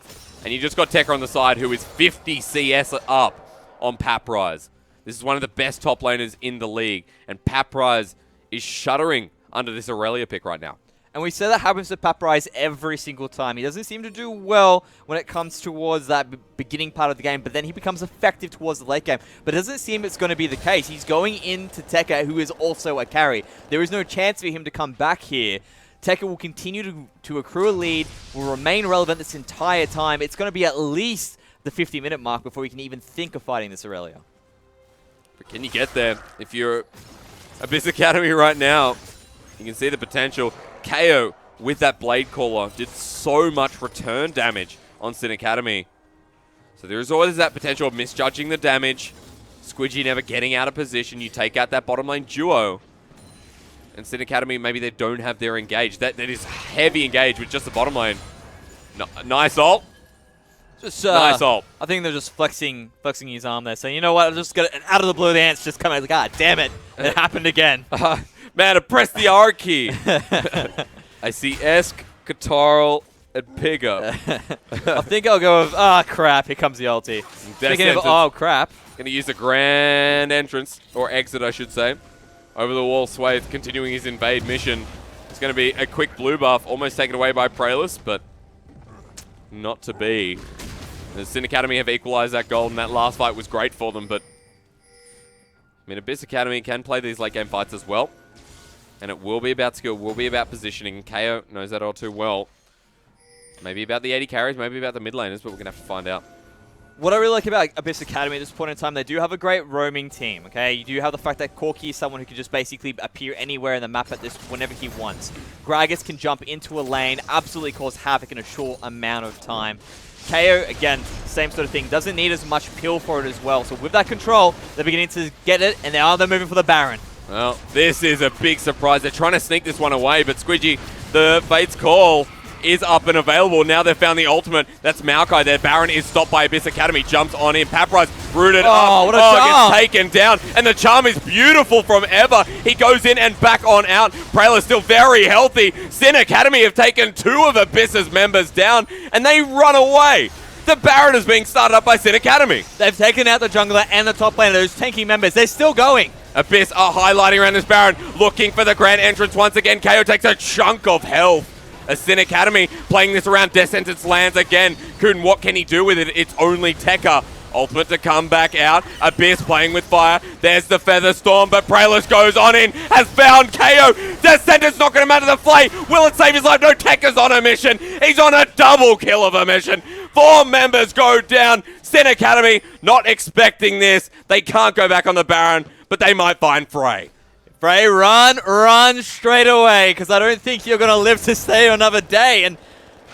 And you just got Tekka on the side, who is 50 CS up on Paprise. This is one of the best top laners in the league, and Paprise is shuddering under this Aurelia pick right now. And we say that happens to Paprise every single time. He doesn't seem to do well when it comes towards that beginning part of the game, but then he becomes effective towards the late game. But it doesn't seem it's going to be the case. He's going into Tekka, who is also a carry. There is no chance for him to come back here. Tekka will continue to accrue a lead, will remain relevant this entire time. It's going to be at least the 50-minute mark before we can even think of fighting this Aurelia. But can you get there? If you're Abyss Academy right now, you can see the potential. KO with that Blade Caller did so much return damage on Sin Academy. So there is always that potential of misjudging the damage. Squidgy never getting out of position. You take out that bottom lane duo. And Sin Academy, maybe they don't have their engage. That is heavy engage with just the bottom lane. No, nice ult. Just nice ult. I think they're just flexing his arm there, saying, you know what, I'll just get it out of the blue. The ants just come out. God damn it! It happened again. Man, I pressed the R key. I see Esk, Katarl, and Piggo. I think I'll go with, crap, here comes the ulti. Speaking of, oh, crap. Going to use a grand entrance, or exit, I should say. Over the wall, Swathe continuing his invade mission. It's going to be a quick blue buff, almost taken away by Praelis, but not to be. The Sin Academy have equalized that gold, and that last fight was great for them, but I mean, Abyss Academy can play these late game fights as well. And it will be about skill, will be about positioning. KO knows that all too well. Maybe about the 80 carries, maybe about the mid laners, but we're going to have to find out. What I really like about Abyss Academy at this point in time, they do have a great roaming team, okay? You do have the fact that Corki is someone who can just basically appear anywhere in the map at this whenever he wants. Gragas can jump into a lane, absolutely cause havoc in a short amount of time. KO, again, same sort of thing. Doesn't need as much peel for it as well. So with that control, they're beginning to get it, and now they're moving for the Baron. Well, this is a big surprise. They're trying to sneak this one away, but Squidgy, the Fate's Call is up and available. Now they've found the ultimate. That's Maokai there. Baron is stopped by Abyss Academy. Jumps on in. Paprise rooted up. What a charm. Gets taken down. And the charm is beautiful from Eva. He goes in and back on out. Praelis still very healthy. Sin Academy have taken 2 of Abyss's members down, and they run away. The Baron is being started up by Sin Academy. They've taken out the jungler and the top laner. Those tanky members, they're still going. Abyss are highlighting around this Baron, looking for the grand entrance once again. KO takes a chunk of health. A Sin Academy playing this around Death Sentence lands again. Kun, what can he do with it? It's only Tekka. Ultimate to come back out. Abyss playing with fire. There's the Feather Storm, but Praelis goes on in. Has found KO. Death Sentence not going to matter the flay. Will it save his life? No, Tekka's on a mission. He's on a double kill of a mission. 4 members go down. Sin Academy not expecting this. They can't go back on the Baron, but they might find Frey. Frey, run straight away, because I don't think you're going to live to stay another day. And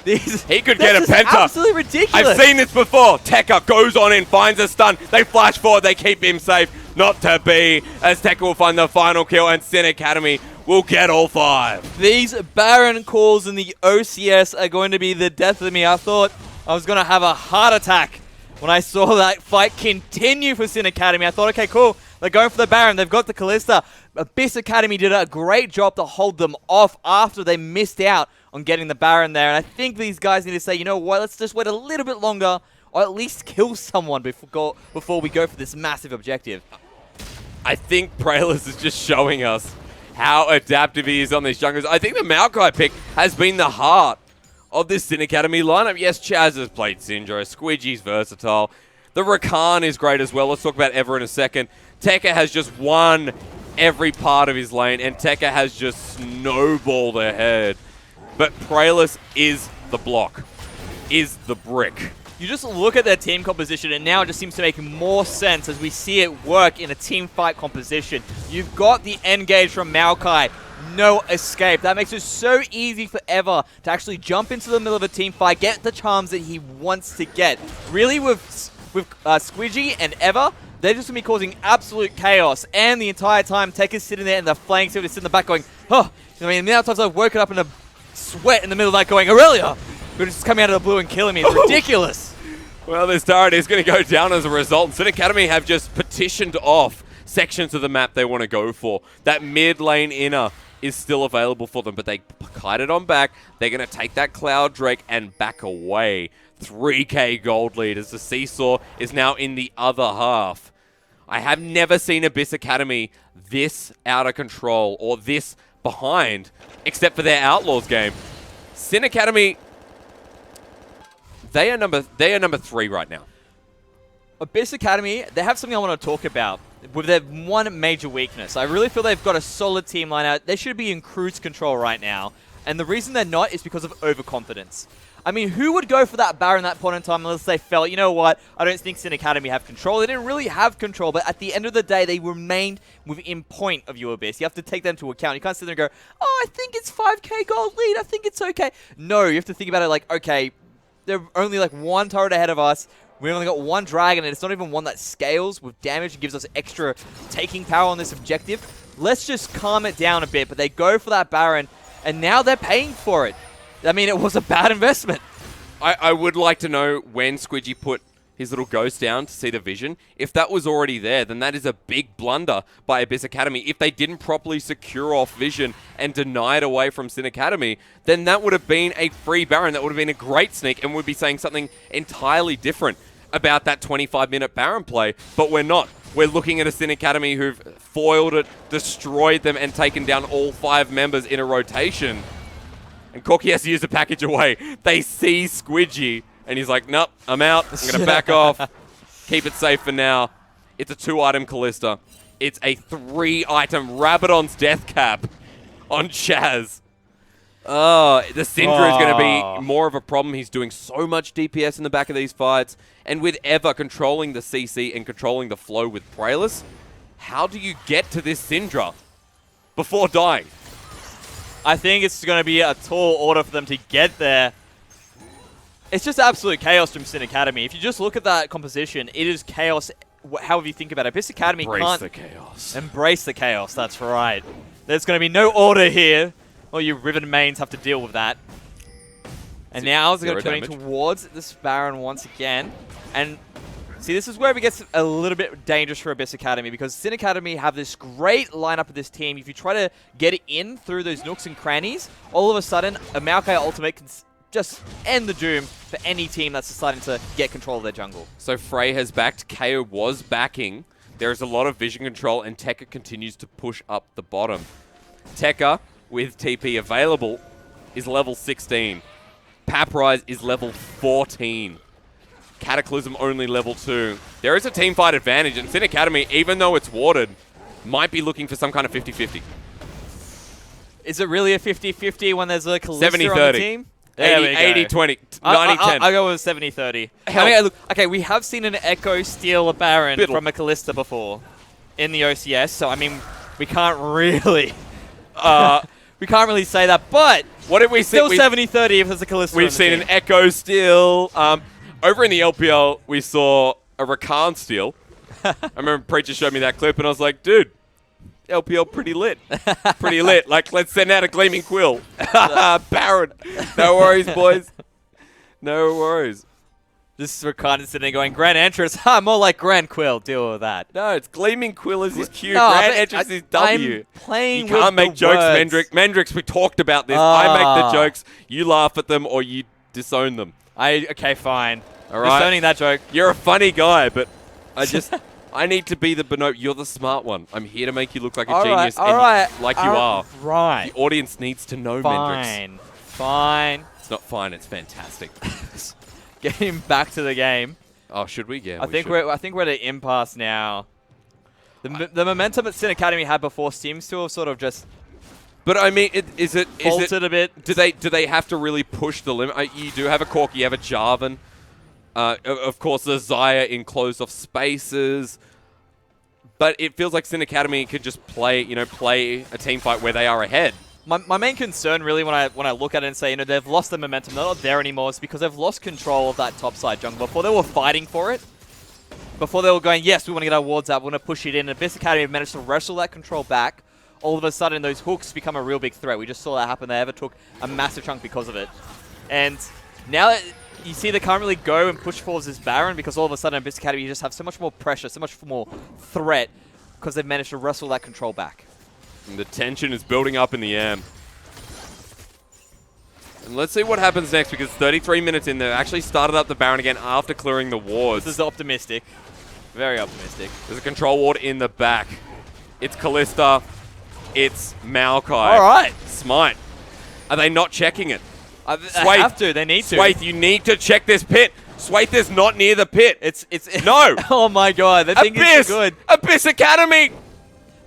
he could get a penta. Absolutely ridiculous. I've seen this before. Tekka goes on in, finds a stun. They flash forward. They keep him safe. Not to be, as Tekka will find the final kill, and Sin Academy will get all 5. These Baron calls in the OCS are going to be the death of me. I thought I was going to have a heart attack when I saw that fight continue for Sin Academy. I thought, okay, cool. They're going for the Baron. They've got the Kalista. Abyss Academy did a great job to hold them off after they missed out on getting the Baron there. And I think these guys need to say, you know what, let's just wait a little bit longer, or at least kill someone before we go for this massive objective. I think Praelis is just showing us how adaptive he is on these junglers. I think the Maokai pick has been the heart of this Sin Academy lineup. Yes, Chaz has played Syndra. Squidgy's versatile. The Rakan is great as well. Let's talk about Ever in a second. Tekka has just won every part of his lane, and Tekka has just snowballed ahead. But Praelis is the block, is the brick. You just look at their team composition, and now it just seems to make more sense as we see it work in a team fight composition. You've got the engage from Maokai. No escape. That makes it so easy for Eva to actually jump into the middle of a team fight, get the charms that he wants to get. Really, with Squidgy and Eva, they're just going to be causing absolute chaos. And the entire time, Tekka's sitting there in the flanks, he'll just sit in the back going, oh, I mean, the amount of times I've woken up in a sweat in the middle of that going, Aurelia, you're just coming out of the blue and killing me. It's ridiculous. Well, this turret is going to go down as a result. Sin Academy have just petitioned off sections of the map they want to go for. That mid lane inner is still available for them, but they kite it on back. They're going to take that Cloud Drake and back away. 3k gold lead as the Seesaw is now in the other half. I have never seen Abyss Academy this out of control or this behind, except for their Outlaws game. Sin Academy, they are number 3 right now. Abyss Academy, they have something I want to talk about with their one major weakness. I really feel they've got a solid team line out. They should be in cruise control right now. And the reason they're not is because of overconfidence. I mean, who would go for that Baron at that point in time unless they felt, you know what, I don't think Sin Academy have control. They didn't really have control, but at the end of the day, they remained within point of you, Abyss. You have to take them to account. You can't sit there and go, oh, I think it's 5k gold lead. I think it's okay. No, you have to think about it like, okay, they're only like one turret ahead of us. We've only got one dragon, and it's not even one that scales with damage and gives us extra taking power on this objective. Let's just calm it down a bit, but they go for that Baron, and now they're paying for it. I mean, it was a bad investment. I would like to know when Squidgy put his little ghost down to see the vision. If that was already there, then that is a big blunder by Abyss Academy. If they didn't properly secure off vision and deny it away from Sin Academy, then that would have been a free Baron. That would have been a great sneak, and we'd be saying something entirely different about that 25-minute Baron play, but we're not. We're looking at a Sin Academy who've foiled it, destroyed them, and taken down all 5 members in a rotation. And Corky has to use the package away. They see Squidgy, and he's like, nope, I'm out. I'm going to back off. Keep it safe for now. It's a 2-item Callista. It's a 3-item Rabadon's Death Cap on Chaz. Oh, the Syndra is going to be more of a problem. He's doing so much DPS in the back of these fights. And with Eva controlling the CC and controlling the flow with Praelis, how do you get to this Syndra before dying? I think it's going to be a tall order for them to get there. It's just absolute chaos from Sin Academy. If you just look at that composition, it is chaos however you think about it. Abyss Academy can't... Embrace the chaos. Embrace the chaos, that's right. There's going to be no order here. Well, you Riven mains have to deal with that. And now they're going to turn towards this Baron once again. And see, this is where it gets a little bit dangerous for Abyss Academy, because Sin Academy have this great lineup of this team. If you try to get it in through those nooks and crannies, all of a sudden, a Maokai ultimate can just end the doom for any team that's deciding to get control of their jungle. So Frey has backed, KO was backing. There is a lot of vision control, and Tekka continues to push up the bottom. Tekka, with TP available, is level 16. Paprise is level 14. Cataclysm only level 2. There is a team fight advantage, and Sin Academy, even though it's warded, might be looking for some kind of 50-50. Is it really a 50-50 when there's a Callista on the team? 80-20, 90-10. I'll go with 70-30. I mean, look, okay, we have seen an Echo steal a Baron from a Callista before in the OCS, so I mean, we can't really... we can't really say that, but what did we see? Still 70-30 if there's a Callista. We've seen an Echo steal. Over in the LPL, we saw a Rakan steal. I remember Preacher showed me that clip, and I was like, dude, LPL pretty lit. Pretty lit. Like, let's send out a Gleaming Quill. Baron. No worries, boys. No worries. This is Rakan sitting there going, Grand Entrance. More like Grand Quill. Deal with that. No, it's Gleaming Quill is his Q. No, Grand Entrance is W. I'm playing you can't make jokes, Mendrix. Mendrix, we talked about this. I make the jokes. You laugh at them or you disown them. Okay, fine. All right. Disowning that joke. You're a funny guy, but I just... I need to be the Benoit. You're the smart one. I'm here to make you look like a genius, like you are. Right. The audience needs to know, Mendrix. Fine. It's not fine. It's fantastic. Getting back to the game. Oh, should we? Yeah, I think we're at an impasse now. The momentum that Sin Academy had before seems to have sort of just. But I mean, is it faltered a bit? Do they have to really push the limit? You do have a Corky, you have a Jarvan. Of course, there's Xayah in closed-off spaces. But it feels like Sin Academy could just play a team fight where they are ahead. My main concern, really, when I look at it and say, they've lost the momentum, they're not there anymore, is because they've lost control of that top side jungle. Before they were fighting for it, before they were going, yes, we want to get our wards up, we want to push it in. And Abyss Academy have managed to wrestle that control back. All of a sudden, those hooks become a real big threat. We just saw that happen. They ever took a massive chunk because of it. And now that you see they can't really go and push forwards this Baron because all of a sudden Abyss Academy just have so much more pressure, so much more threat because they've managed to wrestle that control back. And the tension is building up in the AM. And let's see what happens next because 33 minutes in, they've actually started up the Baron again after clearing the wards. This is optimistic. Very optimistic. There's a control ward in the back. It's Kalista. It's Maokai. All right. Smite. Are they not checking it? They have to. They need to. Swaith, you need to check this pit. Swaith is not near the pit. It's no. Oh my god. They think it's good. Abyss Academy.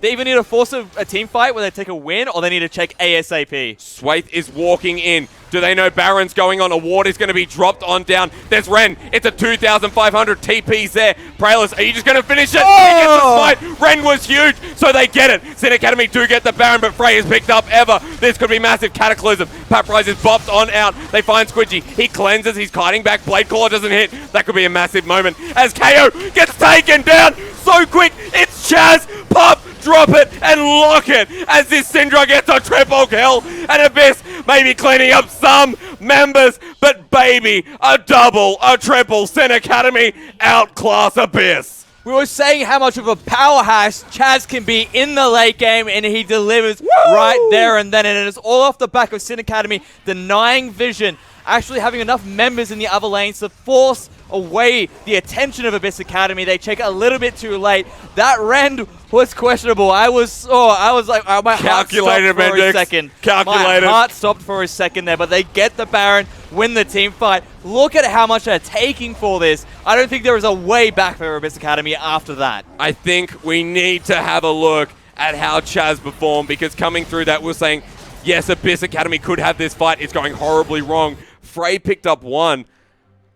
They either need to force a team fight where they take a win, or they need to check ASAP. Swaith is walking in. Do they know Baron's going on? A ward is going to be dropped on down. There's Ren. It's a 2,500 TPs there. Praelis, are you just going to finish it? Oh! He gets the smite. Ren was huge, so they get it. Sin Academy do get the Baron, but Frey is picked up ever. This could be massive cataclysm. Paprise is bopped on out. They find Squidgy. He cleanses. He's kiting back. Blade Caller doesn't hit. That could be a massive moment as KO gets taken down so quick. It's Chaz. Pop. Drop it and lock it as this Syndra gets a triple kill. And Abyss maybe cleaning up some members, but baby, a double, a triple. Sin Academy outclass Abyss. We were saying how much of a powerhouse Chaz can be in the late game, and he delivers right there and then. And it's all off the back of Sin Academy denying vision, actually having enough members in the other lanes to force away the attention of Abyss Academy. They check a little bit too late. That rend was questionable. I was like, oh, my heart stopped for a second. Calculated. My heart stopped for a second there, but they get the Baron, win the team fight. Look at how much they're taking for this. I don't think there is a way back for Abyss Academy after that. I think we need to have a look at how Chaz performed, because coming through that, we're saying, yes, Abyss Academy could have this fight. It's going horribly wrong. Frey picked up one.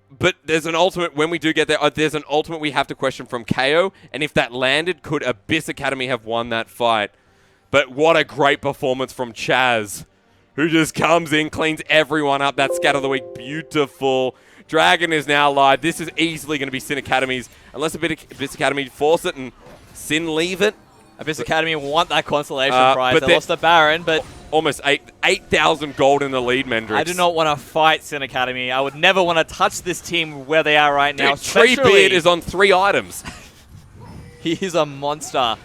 But there's an ultimate, when we do get there, there's an ultimate we have to question from KO. And if that landed, could Abyss Academy have won that fight? But what a great performance from Chaz, who just comes in, cleans everyone up. That scat of the week, beautiful. Dragon is now live. This is easily going to be Sin Academy's, unless Abyss Academy force it and Sin leave it. Abyss Academy want that consolation prize. They lost the Baron, but almost 8,000 gold in the lead, Mendrix. I do not want to fight Sin Academy. I would never want to touch this team where they are right now. Treebeard is on 3 items. He is a monster. And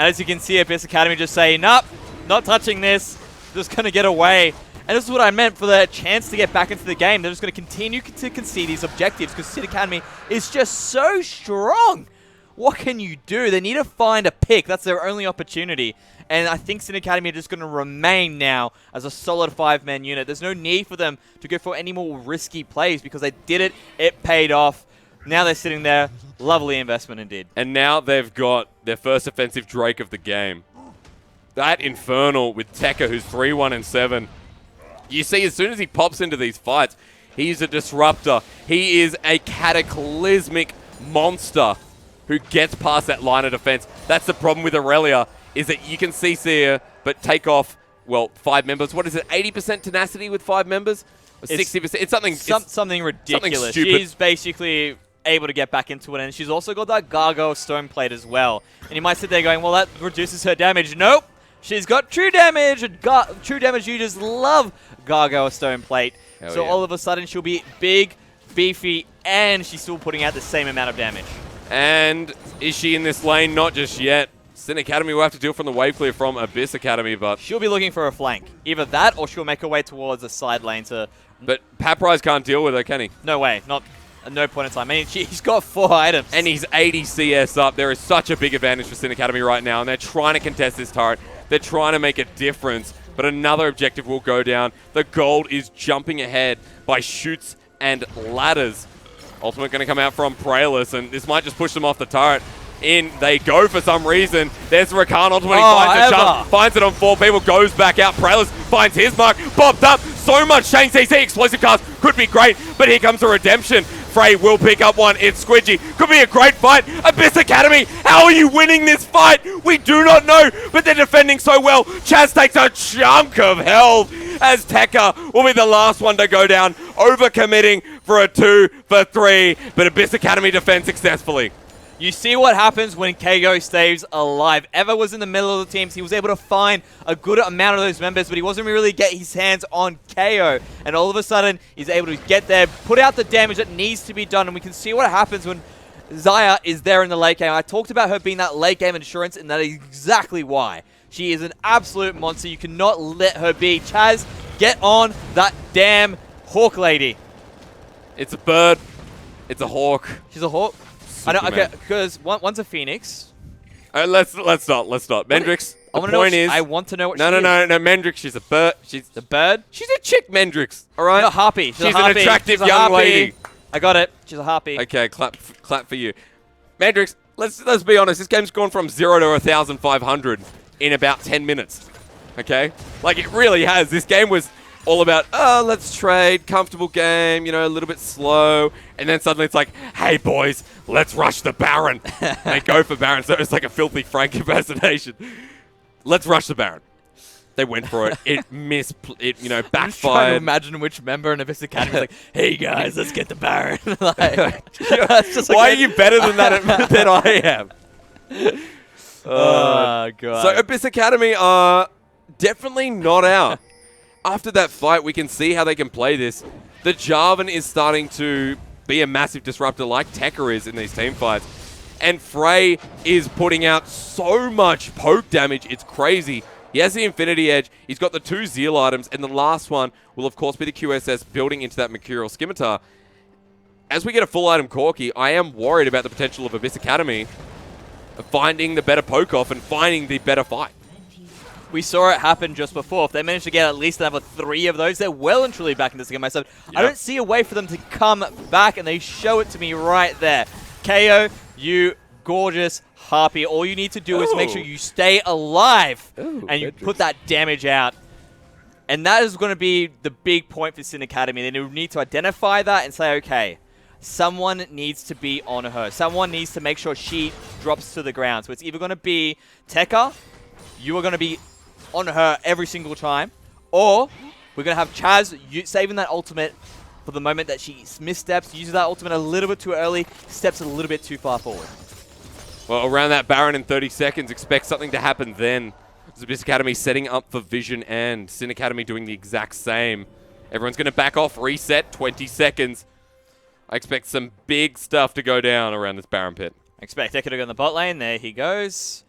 as you can see, Abyss Academy just saying, nope, not touching this. Just going to get away. And this is what I meant for the chance to get back into the game. They're just going to continue to concede these objectives because Sin Academy is just so strong. What can you do? They need to find a pick. That's their only opportunity. And I think Sin Academy are just going to remain now as a solid 5-man unit. There's no need for them to go for any more risky plays because they did it. It paid off. Now they're sitting there. Lovely investment indeed. And now they've got their first offensive Drake of the game. That Infernal with Tekka, who's 3-1-7. You see, as soon as he pops into these fights, he's a disruptor. He is a cataclysmic monster who gets past that line of defense. That's the problem with Aurelia, is that you can CC her, but take off, well, 5 members. What is it, 80% tenacity with 5 members? Or 60%? It's something ridiculous. Something stupid. She's basically able to get back into it, and she's also got that Gargoyle Stone Plate as well. And you might sit there going, well, that reduces her damage. Nope. She's got true damage, and true damage users love Gargoyle Stone Plate. So all of a sudden, she'll be big, beefy, and she's still putting out the same amount of damage. And is she in this lane? Not just yet. Sin Academy will have to deal from the wave clear from Abyss Academy, but she'll be looking for a flank. Either that, or she'll make her way towards a side lane to... But Paprise can't deal with her, can he? No way. Not at no point in time. I mean, he's got 4 items. And he's 80 CS up. There is such a big advantage for Sin Academy right now, and they're trying to contest this turret. They're trying to make a difference, but another objective will go down. The gold is jumping ahead by shoots and ladders. Ultimate going to come out from Praelis, and this might just push them off the turret. In they go for some reason. There's Rakan ultimate. He finds a jump, finds it on 4 people, goes back out. Praelis finds his mark, bopped up. So much Shane CC. Explosive cast could be great, but here comes a redemption. Frey will pick up one. It's Squidgy. Could be a great fight. Abyss Academy, how are you winning this fight? We do not know, but they're defending so well. Chaz takes a chunk of health as Tekka will be the last one to go down. Overcommitting. for a 2 for 3, but Abyss Academy defends successfully. You see what happens when KO stays alive. Eva was in the middle of the teams. He was able to find a good amount of those members, but he wasn't really getting his hands on KO. And all of a sudden, he's able to get there, put out the damage that needs to be done, and we can see what happens when Xayah is there in the late game. I talked about her being that late game insurance, and that is exactly why. She is an absolute monster. You cannot let her be. Chaz, get on that damn hawk lady. It's a bird. It's a hawk. She's a hawk? I know, okay, because one's a phoenix. Let's not. Mendrix, the point is... I want to know what she is. No, Mendrix, she's a bird. She's the bird? She's a chick, Mendrix, all right? She's a harpy. She's an attractive young lady. I got it. She's a harpy. Okay, clap for you. Mendrix, let's be honest. This game's gone from 0 to 1,500 in about 10 minutes, okay? Like, it really has. This game was all about, let's trade, comfortable game, you know, a little bit slow. And then suddenly it's like, hey, boys, let's rush the Baron. They go for Baron, so it's like a filthy Frank impersonation. Let's rush the Baron. They went for it. It backfired. I'm just trying to imagine which member in Abyss Academy is like, hey, guys, let's get the Baron. Why are you better than that than I am? Oh, God. So Abyss Academy are definitely not out. After that fight, we can see how they can play this. The Jarvan is starting to be a massive disruptor like Tekka is in these team fights. And Frey is putting out so much poke damage, it's crazy. He has the Infinity Edge, he's got the 2 Zeal items, and the last one will of course be the QSS building into that Mercurial Scimitar. As we get a full item Corki, I am worried about the potential of Abyss Academy finding the better poke off and finding the better fight. We saw it happen just before. If they manage to get at least another 3 of those, they're well and truly back in this game myself. Yep. I don't see a way for them to come back, and they show it to me right there. KO, you gorgeous harpy. All you need to do is make sure you stay alive, and you put that damage out. And that is going to be the big point for Sin Academy. They need to identify that and say, okay, someone needs to be on her. Someone needs to make sure she drops to the ground. So it's either going to be Tekka, you are going to be on her every single time, or we're going to have Chaz saving that ultimate for the moment that she missteps, uses that ultimate a little bit too early, steps a little bit too far forward. Well, around that Baron in 30 seconds, expect something to happen then. Abyss Academy setting up for Vision and Sin Academy doing the exact same. Everyone's going to back off, reset, 20 seconds. I expect some big stuff to go down around this Baron pit. Expect Tekka to go in the bot lane. There he goes.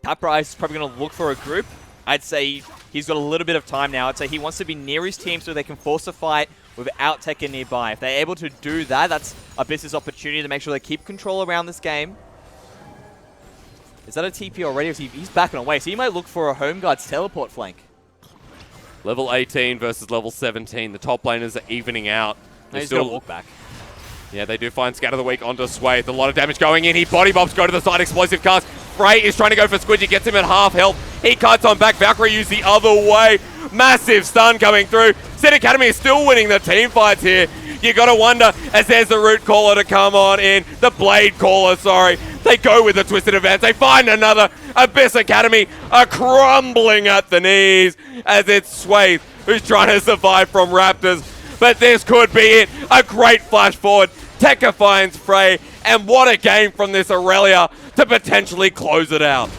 Paprice is probably going to look for a group. I'd say he's got a little bit of time now. I'd say he wants to be near his team so they can force a fight without Tekka nearby. If they're able to do that, that's Abyss's opportunity to make sure they keep control around this game. Is that a TP already? He's backing away, so he might look for a Home Guard's teleport flank. Level 18 versus level 17. The top laners are evening out. No, he's going to walk back. Yeah, they do find Scatter the Weak onto Swathe. A lot of damage going in. He body bobs, go to the side, explosive cast. Frey is trying to go for Squidgy, gets him at half health. He cuts on back. Valkyrie used the other way. Massive stun coming through. Sin Academy is still winning the team fights here. You got to wonder, as there's the Root Caller to come on in. The Blade Caller, sorry. They go with the Twisted Advance. They find another. Abyss Academy are crumbling at the knees as it's Swathe who's trying to survive from Raptors. But this could be it. A great flash forward. Tekka finds Frey. And what a game from this Aurelia to potentially close it out.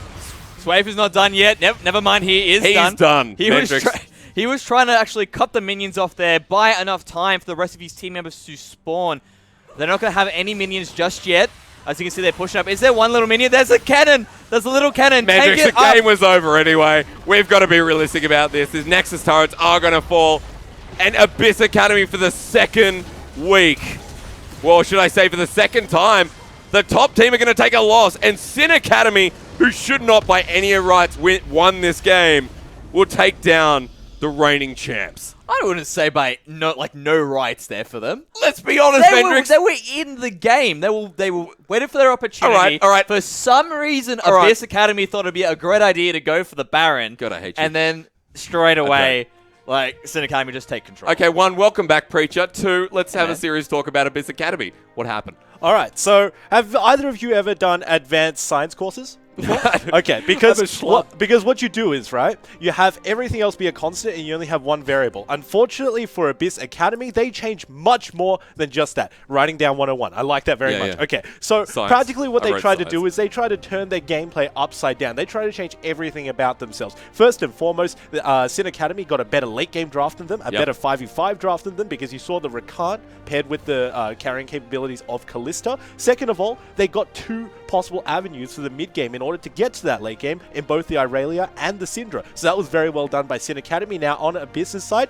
Swathe is not done yet. Never mind, He's done. He was trying to actually cut the minions off there, buy enough time for the rest of his team members to spawn. They're not going to have any minions just yet. As you can see, they're pushing up. Is there one little minion? There's a cannon. There's a little cannon. Mendrix, the game was over anyway. We've got to be realistic about this. These Nexus turrets are going to fall. And Abyss Academy for the second week. Well, should I say for the second time, the top team are going to take a loss. And Sin Academy, who should not by any rights won this game, will take down the reigning champs. I wouldn't say by no rights there for them. Let's be honest, Mendrix. They were in the game. They were waiting for their opportunity. All right. For some reason, Abyss Academy thought it'd be a great idea to go for the Baron. God, I hate you. And then straight away, Sin Academy just take control. Okay, 1, welcome back, Preacher. 2, let's have a serious talk about Abyss Academy. What happened? All right, so have either of you ever done advanced science courses before? Okay, because I'm a schlub. because what you do is, right, you have everything else be a constant and you only have one variable. Unfortunately for Abyss Academy, they change much more than just that. Writing down 101. I like that very much. Yeah. Okay, so Science. practically what I they wrote try to science. do is they try to turn their gameplay upside down. They try to change everything about themselves. First and foremost, Sin Academy got a better late game draft than them, a better 5v5 draft than them, because you saw the Rakan paired with the carrying capabilities of Kalista. Second of all, they got two possible avenues for the mid game in order to get to that late game in both the Irelia and the Syndra. So that was very well done by Sin Academy. Now on Abyss's side,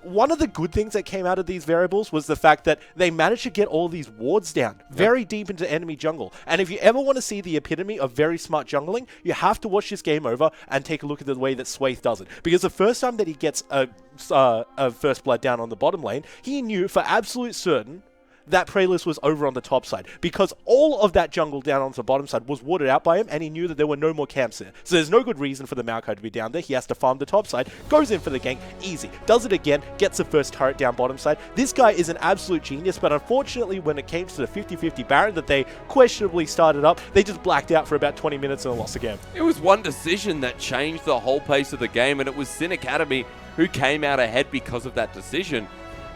one of the good things that came out of these variables was the fact that they managed to get all these wards down very deep into enemy jungle. And if you ever want to see the epitome of very smart jungling, you have to watch this game over and take a look at the way that Swathe does it. Because the first time that he gets a first blood down on the bottom lane, he knew for absolute certain that Praylist was over on the top side, because all of that jungle down onto the bottom side was watered out by him, and he knew that there were no more camps there. So there's no good reason for the Maokai to be down there. He has to farm the top side, goes in for the gank, easy. Does it again, gets the first turret down bottom side. This guy is an absolute genius, but unfortunately when it came to the 50-50 Baron that they questionably started up, they just blacked out for about 20 minutes and lost the game. It was one decision that changed the whole pace of the game, and it was Sin Academy who came out ahead because of that decision.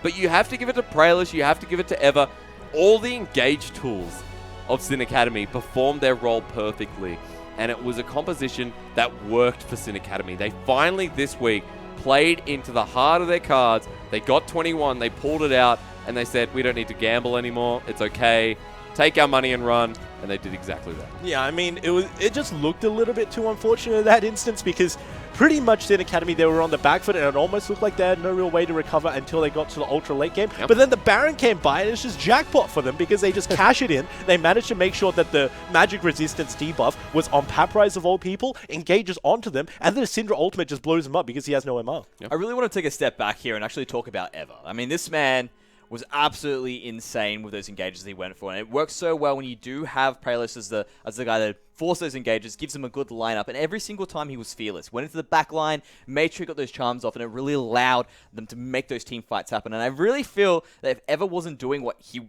But you have to give it to Praylist, you have to give it to Eva. All the engage tools of Sin Academy performed their role perfectly, and it was a composition that worked for Sin Academy. They finally this week played into the heart of their cards. They got 21, they pulled it out, and they said, we don't need to gamble anymore, it's okay, take our money and run, and they did exactly that. Yeah, I mean, it just looked a little bit too unfortunate in that instance, because pretty much Sin Academy, they were on the back foot, and it almost looked like they had no real way to recover until they got to the ultra late game. But then the Baron came by, and it's just jackpot for them, because they just cash it in. They managed to make sure that the magic resistance debuff was on Paprise of all people, engages onto them, and then the Syndra ultimate just blows him up because he has no MR. I really want to take a step back here and actually talk about Eva. I mean, this man was absolutely insane with those engages he went for, and it works so well when you do have Praylist as the guy that forces those engages, gives him a good lineup, and every single time he was fearless. Went into the back line, made sure he got those charms off, and it really allowed them to make those team fights happen. And I really feel that if Eva wasn't doing what he,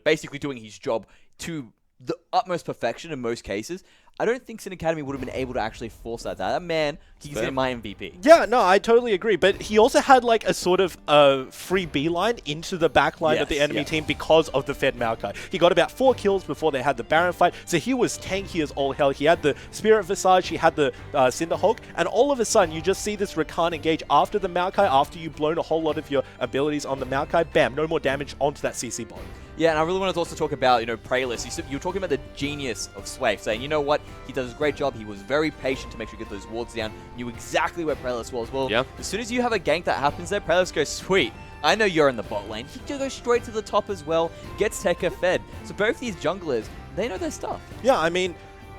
basically doing his job to the utmost perfection in most cases, I don't think Sin Academy would have been able to actually force that. That man, he's in my MVP. Yeah, no, I totally agree. But he also had like a sort of free beeline into the back line of the enemy team because of the Fed Maokai. He got about 4 kills before they had the Baron fight, so he was tanky as all hell. He had the Spirit Visage, he had the Cinderhulk, and all of a sudden you just see this Rakan engage after the Maokai, after you've blown a whole lot of your abilities on the Maokai. Bam, no more damage onto that CC bot. Yeah, and I really wanted to also talk about, Praylist. You were talking about the genius of Swathe, saying, you know what, he does a great job. He was very patient to make sure you get those wards down. Knew exactly where Praylist was. Well, as soon as you have a gank that happens there, Praylist goes, sweet, I know you're in the bot lane. He can go straight to the top as well, gets Tekka fed. So both these junglers, they know their stuff. Yeah, I mean,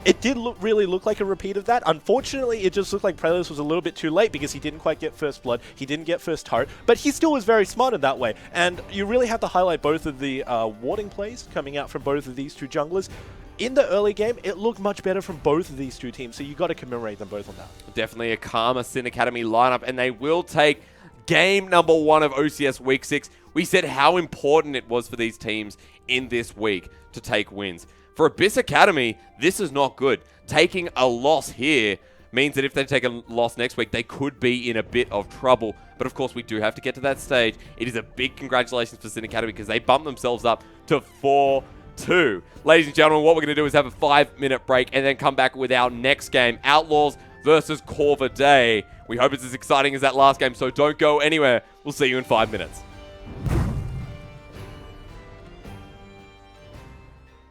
it did really look like a repeat of that. Unfortunately, it just looked like Praylist was a little bit too late because he didn't quite get first blood. He didn't get first turret, but he still was very smart in that way. And you really have to highlight both of the warding plays coming out from both of these two junglers. In the early game, it looked much better from both of these two teams, so you got to commemorate them both on that. Definitely a calmer Sin Academy lineup, and they will take game number 1 of OCS Week 6. We said how important it was for these teams in this week to take wins. For Abyss Academy, this is not good. Taking a loss here means that if they take a loss next week, they could be in a bit of trouble. But of course, we do have to get to that stage. It is a big congratulations for Sin Academy because they bumped themselves up to 4-2. Ladies and gentlemen, what we're going to do is have a 5-minute break and then come back with our next game, Outlaws versus Corva Day. We hope it's as exciting as that last game, so don't go anywhere. We'll see you in 5 minutes.